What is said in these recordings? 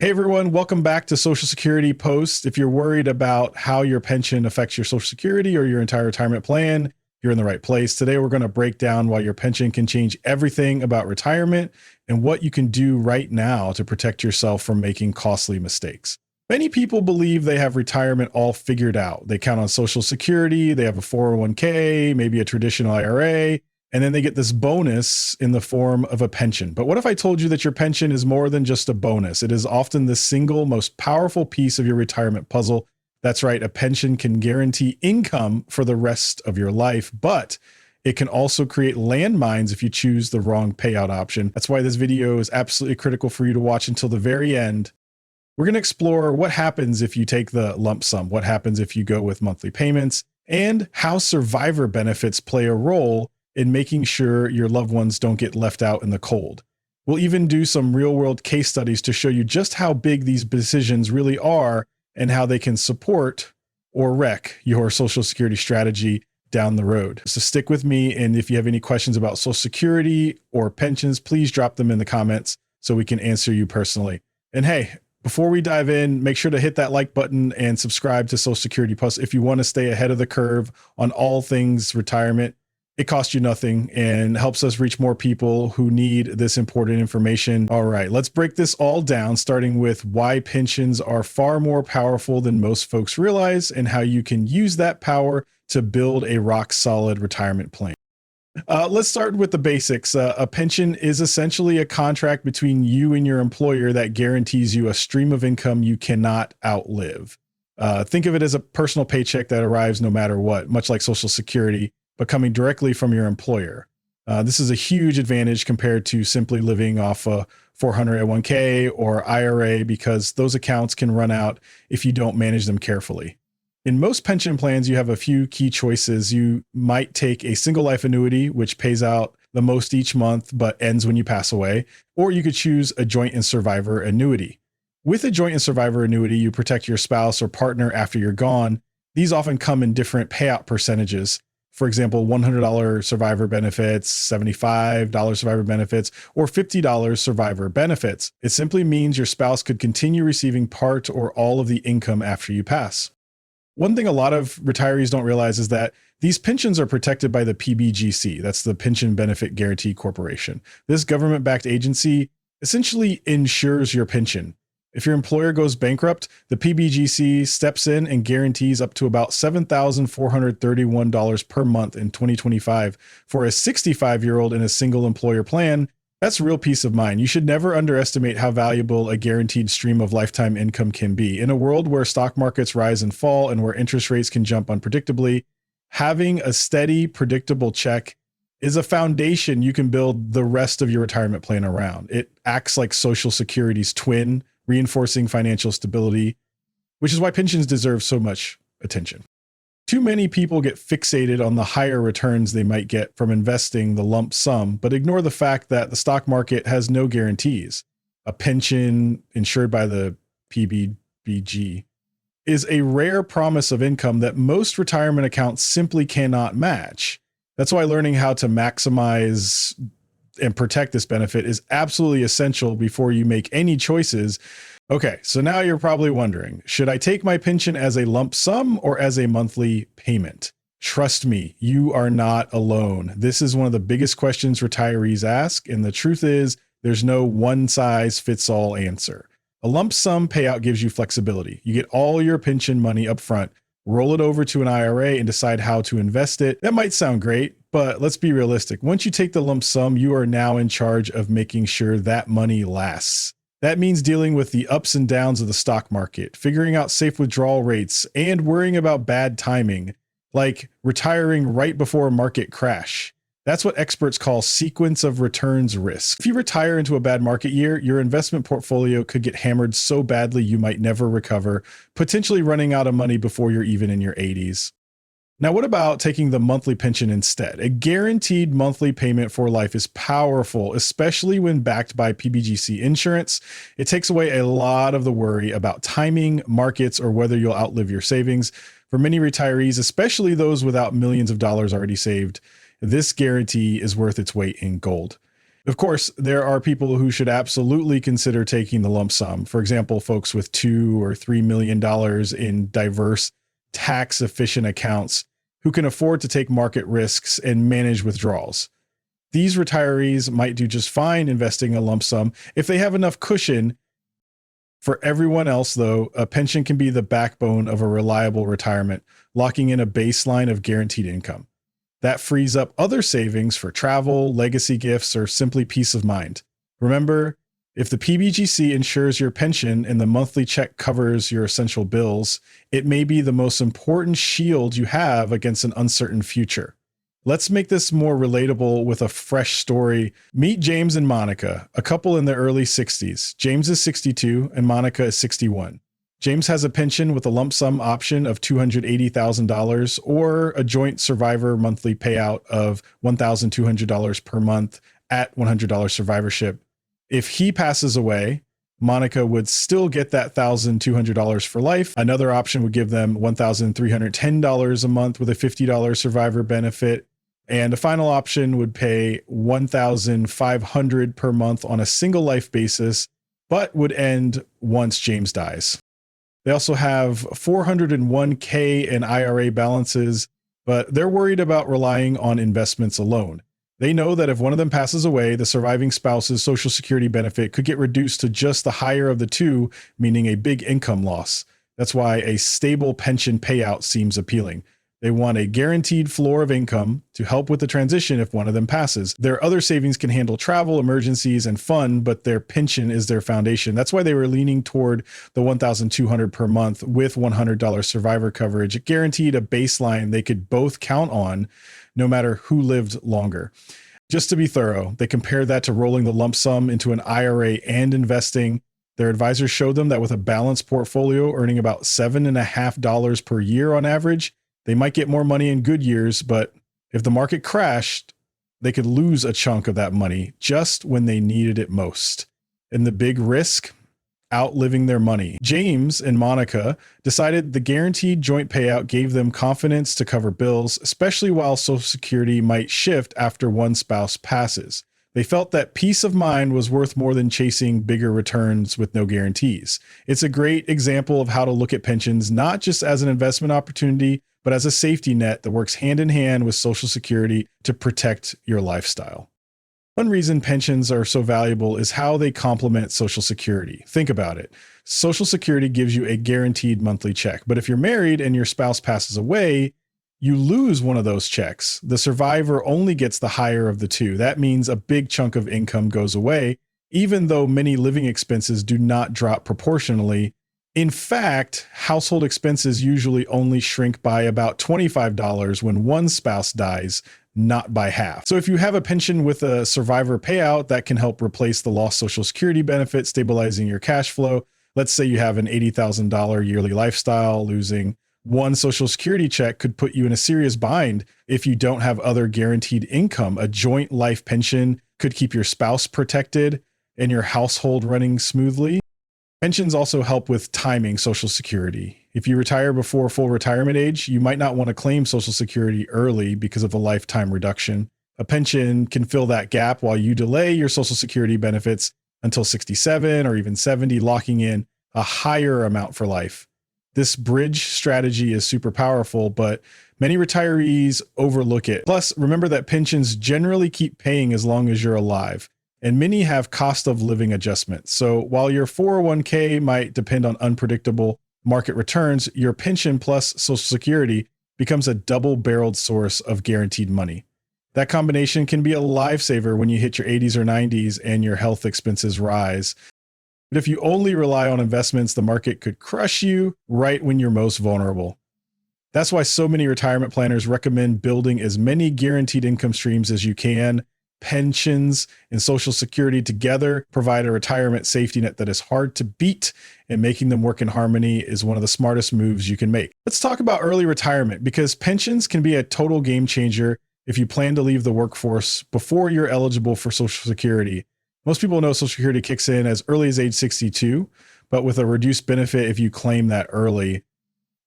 Hey everyone, welcome back to Social Security Post. If you're worried about how your pension affects your Social Security or your entire retirement plan, you're in the right place. Today, we're going to break down why your pension can change everything about retirement and what you can do right now to protect yourself from making costly mistakes. Many people believe they have retirement all figured out. They count on Social Security, they have a 401k, maybe a traditional IRA, and then they get this bonus in the form of a pension. But what if I told you that your pension is more than just a bonus? It is often the single most powerful piece of your retirement puzzle. That's right, a pension can guarantee income for the rest of your life, but it can also create landmines if you choose the wrong payout option. That's why this video is absolutely critical for you to watch until the very end. We're going to explore what happens if you take the lump sum, what happens if you go with monthly payments, and how survivor benefits play a role in making sure your loved ones don't get left out in the cold. We'll even do some real-world case studies to show you just how big these decisions really are and how they can support or wreck your Social Security strategy down the road. So stick with me, and if you have any questions about Social Security or pensions, please drop them in the comments so we can answer you personally. And hey, before we dive in, make sure to hit that like button and subscribe to Social Security Plus if you want to stay ahead of the curve on all things retirement. It costs you nothing and helps us reach more people who need this important information. All right, let's break this all down, starting with why pensions are far more powerful than most folks realize and how you can use that power to build a rock-solid retirement plan. Let's start with the basics. A pension is essentially a contract between you and your employer that guarantees you a stream of income you cannot outlive. Think of it as a personal paycheck that arrives no matter what, much like Social Security, but coming directly from your employer. This is a huge advantage compared to simply living off a 401k or IRA because those accounts can run out if you don't manage them carefully. In most pension plans, you have a few key choices. You might take a single life annuity, which pays out the most each month but ends when you pass away, or you could choose a joint and survivor annuity. With a joint and survivor annuity, you protect your spouse or partner after you're gone. These often come in different payout percentages. For example, $100 survivor benefits, $75 survivor benefits, or $50 survivor benefits. It simply means your spouse could continue receiving part or all of the income after you pass. One thing a lot of retirees don't realize is that these pensions are protected by the PBGC. That's the Pension Benefit Guaranty Corporation. This government-backed agency essentially insures your pension. If your employer goes bankrupt, the PBGC steps in and guarantees up to about $7,431 per month in 2025 for a 65-year-old in a single employer plan. That's real peace of mind. You should never underestimate how valuable a guaranteed stream of lifetime income can be. In a world where stock markets rise and fall and where interest rates can jump unpredictably, having a steady, predictable check is a foundation you can build the rest of your retirement plan around. It acts like Social Security's twin, reinforcing financial stability, which is why pensions deserve so much attention. Too many people get fixated on the higher returns they might get from investing the lump sum, but ignore the fact that the stock market has no guarantees. A pension insured by the PBGC is a rare promise of income that most retirement accounts simply cannot match. That's why learning how to maximize and protect this benefit is absolutely essential before you make any choices. Okay, so now you're probably wondering, should I take my pension as a lump sum or as a monthly payment? Trust me, you are not alone. This is one of the biggest questions retirees ask, and the truth is there's no one-size-fits-all answer. A lump sum payout gives you flexibility. You get all your pension money up front, roll it over to an IRA, and decide how to invest it. That might sound great, but let's be realistic. Once you take the lump sum, you are now in charge of making sure that money lasts. That means dealing with the ups and downs of the stock market, figuring out safe withdrawal rates, and worrying about bad timing, like retiring right before a market crash. That's what experts call sequence of returns risk. If you retire into a bad market year, your investment portfolio could get hammered so badly you might never recover, potentially running out of money before you're even in your 80s. Now, what about taking the monthly pension instead? A guaranteed monthly payment for life is powerful, especially when backed by PBGC insurance. It takes away a lot of the worry about timing, markets, or whether you'll outlive your savings. For many retirees, especially those without millions of dollars already saved, this guarantee is worth its weight in gold. Of course, there are people who should absolutely consider taking the lump sum. For example, folks with $2 or $3 million in diverse tax efficient accounts who can afford to take market risks and manage withdrawals. These retirees might do just fine investing a lump sum if they have enough cushion. For everyone else, though, a pension can be the backbone of a reliable retirement, locking in a baseline of guaranteed income. That frees up other savings for travel, legacy gifts, or simply peace of mind. Remember, if the PBGC insures your pension and the monthly check covers your essential bills, it may be the most important shield you have against an uncertain future. Let's make this more relatable with a fresh story. Meet James and Monica, a couple in their early 60s. James is 62 and Monica is 61. James has a pension with a lump sum option of $280,000 or a joint survivor monthly payout of $1,200 per month at $100 survivorship. If he passes away, Monica would still get that $1,200 for life. Another option would give them $1,310 a month with a $50 survivor benefit. And a final option would pay $1,500 per month on a single life basis, but would end once James dies. They also have 401k and IRA balances, but they're worried about relying on investments alone. They know that if one of them passes away, the surviving spouse's Social Security benefit could get reduced to just the higher of the two, meaning a big income loss. That's why a stable pension payout seems appealing. They want a guaranteed floor of income to help with the transition if one of them passes. Their other savings can handle travel, emergencies, and fun, but their pension is their foundation. That's why they were leaning toward the $1,200 per month with $100 survivor coverage. It guaranteed a baseline they could both count on no matter who lived longer. Just to be thorough, they compared that to rolling the lump sum into an IRA and investing. Their advisors showed them that with a balanced portfolio earning about $7.50 per year on average, they might get more money in good years, but if the market crashed, they could lose a chunk of that money just when they needed it most. And the big risk? Outliving their money. James and Monica decided the guaranteed joint payout gave them confidence to cover bills, especially while Social Security might shift after one spouse passes. They felt that peace of mind was worth more than chasing bigger returns with no guarantees. It's a great example of how to look at pensions, not just as an investment opportunity, but as a safety net that works hand in hand with Social Security to protect your lifestyle. One reason pensions are so valuable is how they complement Social Security. Think about it. Social Security gives you a guaranteed monthly check, but if you're married and your spouse passes away, you lose one of those checks. The survivor only gets the higher of the two. That means a big chunk of income goes away, even though many living expenses do not drop proportionally. In fact, household expenses usually only shrink by about $25 when one spouse dies, not by half. So if you have a pension with a survivor payout, that can help replace the lost Social Security benefit, stabilizing your cash flow. Let's say you have an $80,000 yearly lifestyle. Losing one Social Security check could put you in a serious bind if you don't have other guaranteed income. A joint life pension could keep your spouse protected and your household running smoothly. Pensions also help with timing Social Security. If you retire before full retirement age, you might not want to claim Social Security early because of a lifetime reduction. A pension can fill that gap while you delay your Social Security benefits until 67 or even 70, locking in a higher amount for life. This bridge strategy is super powerful, but many retirees overlook it. Plus, remember that pensions generally keep paying as long as you're alive, and many have cost of living adjustments. So while your 401k might depend on unpredictable market returns, your pension plus Social Security becomes a double-barreled source of guaranteed money. That combination can be a lifesaver when you hit your 80s or 90s and your health expenses rise. But if you only rely on investments, the market could crush you right when you're most vulnerable. That's why so many retirement planners recommend building as many guaranteed income streams as you can. Pensions and Social Security together provide a retirement safety net that is hard to beat, and making them work in harmony is one of the smartest moves you can make. Let's talk about early retirement, because pensions can be a total game changer if you plan to leave the workforce before you're eligible for Social Security. Most people know Social Security kicks in as early as age 62, but with a reduced benefit if you claim that early.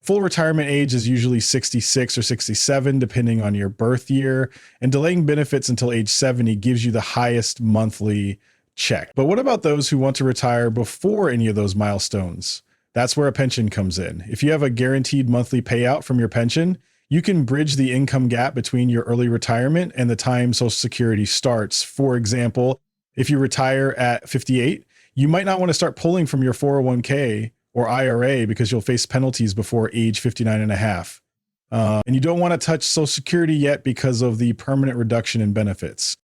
Full retirement age is usually 66 or 67, depending on your birth year, and delaying benefits until age 70 gives you the highest monthly check. But what about those who want to retire before any of those milestones? That's where a pension comes in. If you have a guaranteed monthly payout from your pension, you can bridge the income gap between your early retirement and the time Social Security starts. For example, if you retire at 58, you might not want to start pulling from your 401k or IRA because you'll face penalties before age 59 and a half. And you don't want to touch Social Security yet because of the permanent reduction in benefits.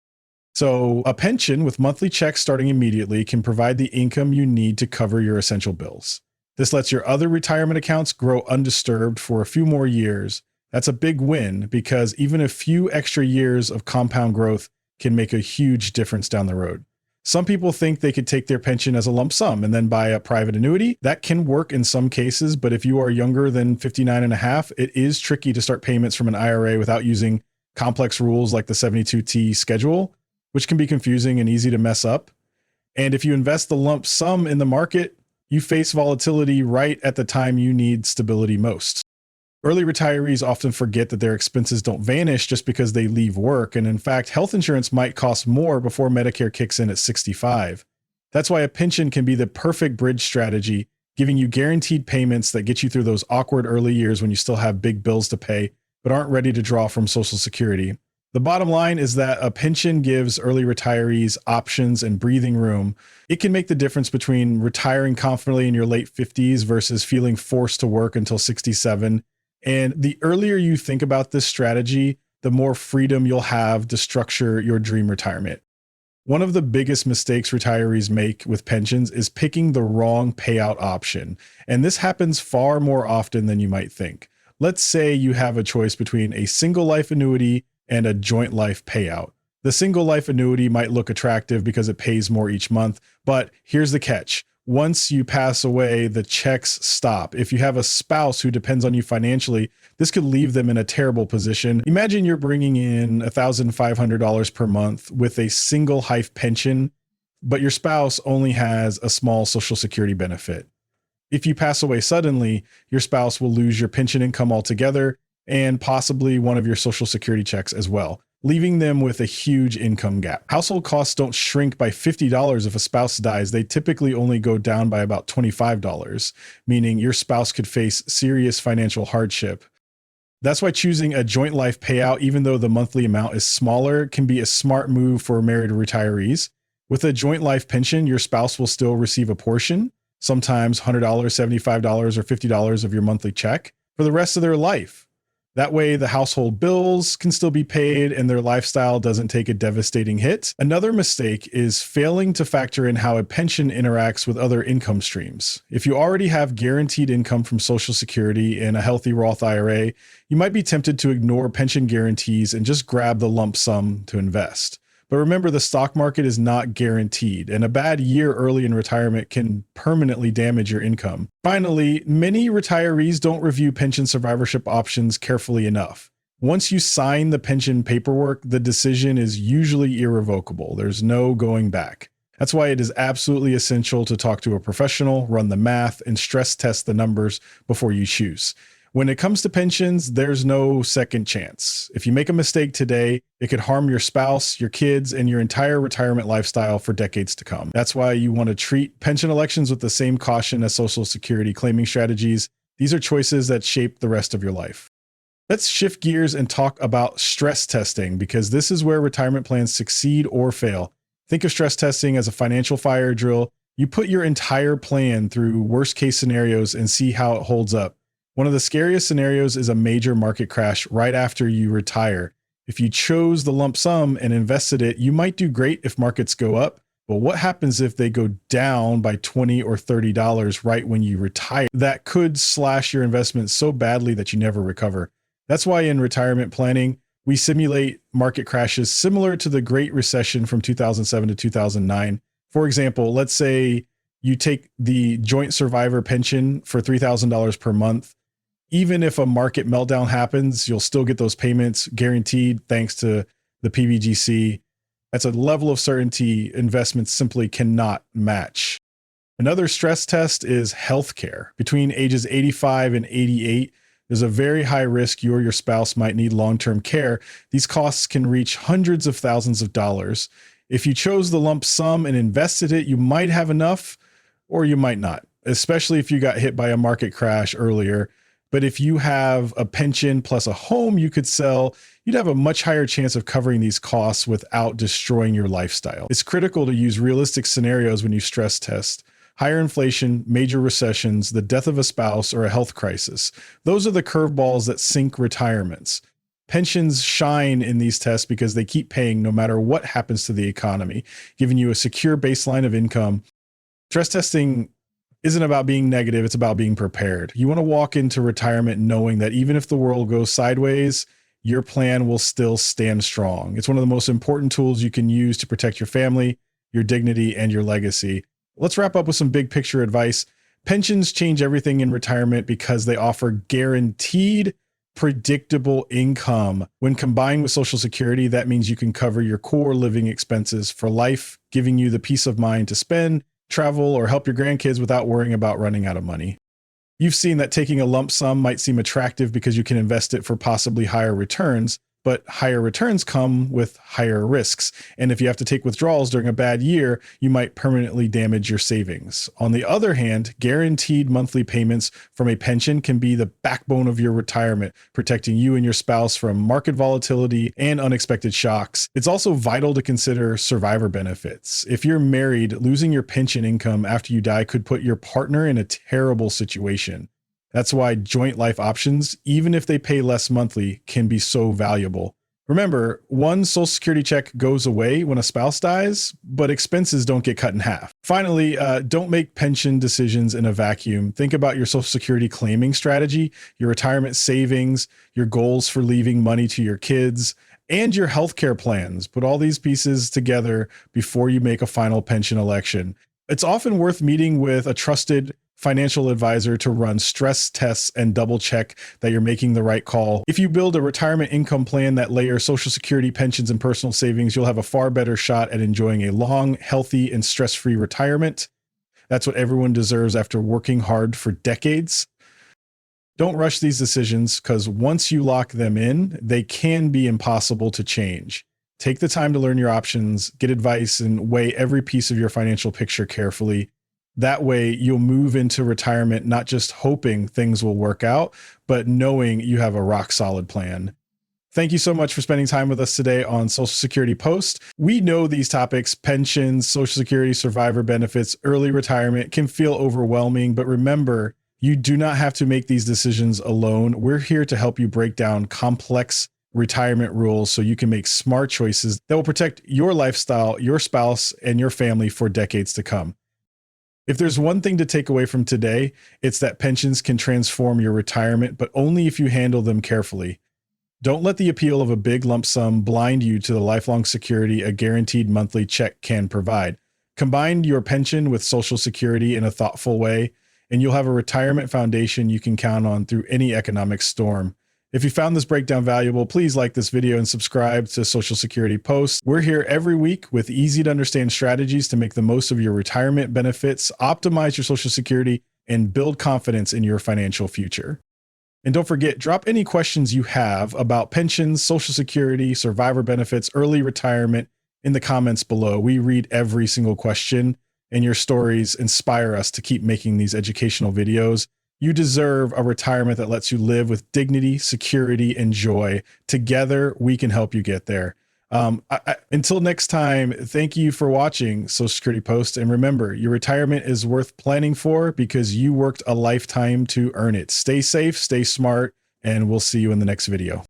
So a pension with monthly checks starting immediately can provide the income you need to cover your essential bills. This lets your other retirement accounts grow undisturbed for a few more years. That's a big win because even a few extra years of compound growth can make a huge difference down the road. Some people think they could take their pension as a lump sum and then buy a private annuity. That can work in some cases, but if you are younger than 59 and a half, it is tricky to start payments from an IRA without using complex rules like the 72T schedule, which can be confusing and easy to mess up. And if you invest the lump sum in the market, you face volatility right at the time you need stability most. Early retirees often forget that their expenses don't vanish just because they leave work. And in fact, health insurance might cost more before Medicare kicks in at 65. That's why a pension can be the perfect bridge strategy, giving you guaranteed payments that get you through those awkward early years when you still have big bills to pay, but aren't ready to draw from Social Security. The bottom line is that a pension gives early retirees options and breathing room. It can make the difference between retiring confidently in your late 50s versus feeling forced to work until 67. And the earlier you think about this strategy, the more freedom you'll have to structure your dream retirement. One of the biggest mistakes retirees make with pensions is picking the wrong payout option. And this happens far more often than you might think. Let's say you have a choice between a single life annuity and a joint life payout. The single life annuity might look attractive because it pays more each month, but here's the catch. Once you pass away, the checks stop. If you have a spouse who depends on you financially, this could leave them in a terrible position. Imagine you're bringing in $1,500 per month with a single life pension, but your spouse only has a small Social Security benefit. If you pass away suddenly, your spouse will lose your pension income altogether and possibly one of your Social Security checks as well, leaving them with a huge income gap. Household costs don't shrink by $50 if a spouse dies. They typically only go down by about $25, meaning your spouse could face serious financial hardship. That's why choosing a joint life payout, even though the monthly amount is smaller, can be a smart move for married retirees. With a joint life pension, your spouse will still receive a portion, sometimes $100, $75, or $50 of your monthly check for the rest of their life. That way, the household bills can still be paid and their lifestyle doesn't take a devastating hit. Another mistake is failing to factor in how a pension interacts with other income streams. If you already have guaranteed income from Social Security and a healthy Roth IRA, you might be tempted to ignore pension guarantees and just grab the lump sum to invest. But remember, the stock market is not guaranteed, and a bad year early in retirement can permanently damage your income. Finally, many retirees don't review pension survivorship options carefully enough. Once you sign the pension paperwork, the decision is usually irrevocable. There's no going back. That's why it is absolutely essential to talk to a professional, run the math, and stress test the numbers before you choose. When it comes to pensions, there's no second chance. If you make a mistake today, it could harm your spouse, your kids, and your entire retirement lifestyle for decades to come. That's why you want to treat pension elections with the same caution as Social Security claiming strategies. These are choices that shape the rest of your life. Let's shift gears and talk about stress testing, because this is where retirement plans succeed or fail. Think of stress testing as a financial fire drill. You put your entire plan through worst case scenarios and see how it holds up. One of the scariest scenarios is a major market crash right after you retire. If you chose the lump sum and invested it, you might do great if markets go up. But what happens if they go down by $20 or $30 right when you retire? That could slash your investment so badly that you never recover. That's why in retirement planning, we simulate market crashes similar to the Great Recession from 2007 to 2009. For example, let's say you take the joint survivor pension for $3,000 per month. Even if a market meltdown happens, you'll still get those payments guaranteed thanks to the PBGC. That's a level of certainty investments simply cannot match. Another stress test is healthcare. Between ages 85 and 88, there's a very high risk you or your spouse might need long-term care. These costs can reach hundreds of thousands of dollars. If you chose the lump sum and invested it, you might have enough or you might not, especially if you got hit by a market crash earlier. But if you have a pension plus a home you could sell, you'd have a much higher chance of covering these costs without destroying your lifestyle. It's critical to use realistic scenarios when you stress test. Higher inflation, major recessions, the death of a spouse, or a health crisis. Those are the curveballs that sink retirements. Pensions shine in these tests because they keep paying no matter what happens to the economy, giving you a secure baseline of income. Stress testing isn't about being negative, it's about being prepared. You want to walk into retirement knowing that even if the world goes sideways, your plan will still stand strong. It's one of the most important tools you can use to protect your family, your dignity, and your legacy. Let's wrap up with some big picture advice. Pensions change everything in retirement because they offer guaranteed, predictable income. When combined with Social Security, that means you can cover your core living expenses for life, giving you the peace of mind to spend, travel, or help your grandkids without worrying about running out of money. You've seen that taking a lump sum might seem attractive because you can invest it for possibly higher returns, but higher returns come with higher risks. And if you have to take withdrawals during a bad year, you might permanently damage your savings. On the other hand, guaranteed monthly payments from a pension can be the backbone of your retirement, protecting you and your spouse from market volatility and unexpected shocks. It's also vital to consider survivor benefits. If you're married, losing your pension income after you die could put your partner in a terrible situation. That's why joint life options, even if they pay less monthly, can be so valuable. Remember, one Social Security check goes away when a spouse dies, but expenses don't get cut in half. Finally, don't make pension decisions in a vacuum. Think about your Social Security claiming strategy, your retirement savings, your goals for leaving money to your kids, and your healthcare plans. Put all these pieces together before you make a final pension election. It's often worth meeting with a trusted financial advisor to run stress tests and double check that you're making the right call. If you build a retirement income plan that layers Social Security, pensions, and personal savings, you'll have a far better shot at enjoying a long, healthy, and stress-free retirement. That's what everyone deserves after working hard for decades. Don't rush these decisions because once you lock them in, they can be impossible to change. Take the time to learn your options, get advice, and weigh every piece of your financial picture carefully. That way, you'll move into retirement not just hoping things will work out, but knowing you have a rock-solid plan. Thank you so much for spending time with us today on Social Security Post. We know these topics, pensions, Social Security, survivor benefits, early retirement, can feel overwhelming, but remember, you do not have to make these decisions alone. We're here to help you break down complex retirement rules so you can make smart choices that will protect your lifestyle, your spouse, and your family for decades to come. If there's one thing to take away from today, it's that pensions can transform your retirement, but only if you handle them carefully. Don't let the appeal of a big lump sum blind you to the lifelong security a guaranteed monthly check can provide. Combine your pension with Social Security in a thoughtful way, and you'll have a retirement foundation you can count on through any economic storm. If you found this breakdown valuable, please like this video and subscribe to Social Security Post. We're here every week with easy to understand strategies to make the most of your retirement benefits, optimize your Social Security, and build confidence in your financial future. And don't forget, drop any questions you have about pensions, Social Security, survivor benefits, early retirement in the comments below. We read every single question, and your stories inspire us to keep making these educational videos. You deserve a retirement that lets you live with dignity, security, and joy. Together, we can help you get there. Until next time, thank you for watching Social Security Post. And remember, your retirement is worth planning for because you worked a lifetime to earn it. Stay safe, stay smart, and we'll see you in the next video.